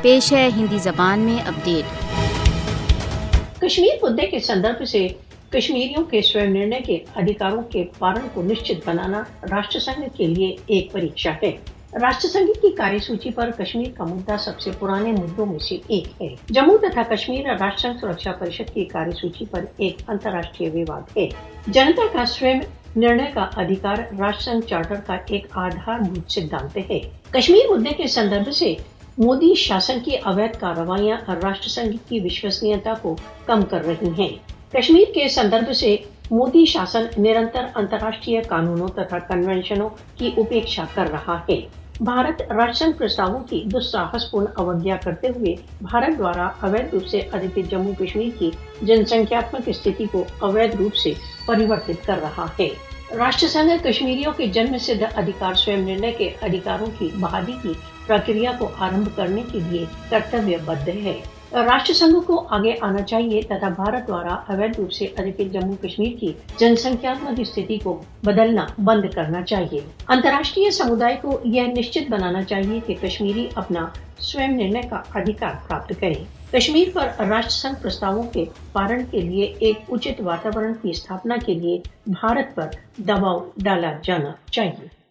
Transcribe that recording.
پیش ہے ہندی زبان میں اپڈیٹ۔ کشمیر مدعے کے سندرب سے کشمیریوں کے سوئم نرنے کے ادھیکاروں کے پالن کو نشچت بنانا راشٹر سنگھ کے لیے ایک پریکشا ہے۔ راشٹر سنگھ کی کاریہ سوچی پر کشمیر کا مدعا سب سے پرانے مدعوں میں سے ایک ہے۔ جموں تتھا کشمیر اور راشٹر سنگھ سرکشا پریشد کی کاریہ سوچی پر ایک انترراشٹریہ وواد ہے۔ جنتا کا سوئم نرنے کا ادھیکار راشٹر سنگھ چارٹر کا ایک آدھاربھوت سدھانت ہے۔ کشمیر مدعے کے سندرب سے مودی شاسن کی اویدھ کارروائیاں راشٹر سنگھ کی وشوسنییتا کو کم کر رہی ہیں۔ کشمیر کے سندرب سے مودی شاسن نرنتر انترراشٹریہ قانونوں تتھا کنونشنوں کی اپیکشا کر رہا ہے۔ بھارت راشٹر سنگھ پرستاووں کی دساہس پورن اوگیا کرتے ہوئے بھارت دوارا اویدھ روپ سے ادھیکرت جموں کشمیر کی جن سنکھیاتمک استھتی کو اویدھ روپ سے پریورتت کر رہا ہے۔ راشٹر سنگھ کشمیریوں کے جنم سدھ ادھیکار سوئم نرنے کے ادھیکاروں کی بحالی کی پرکریا کو آرمبھ کرنے کے لیے کرتویہ بدھ ہے۔ راشٹر سنگھ کو آگے آنا چاہیے تتھا بھارت دوارا اویدھ روپ سے ادھیکرت جموں کشمیر کی جن سنکھیاتمک استھتی کو بدلنا بند کرنا چاہیے۔ انترراشٹریہ سمودائے کو یہ نشچت بنانا چاہیے کہ کشمیری اپنا سوئم نرنے کا ادھیکار پراپت کریں۔ کشمیر پر راشٹر سنگھ پرستاووں کے پالن کے لیے ایک اچت واتاورن کی استھاپنا کے لیے بھارت پر دباؤ ڈالا جانا چاہیے۔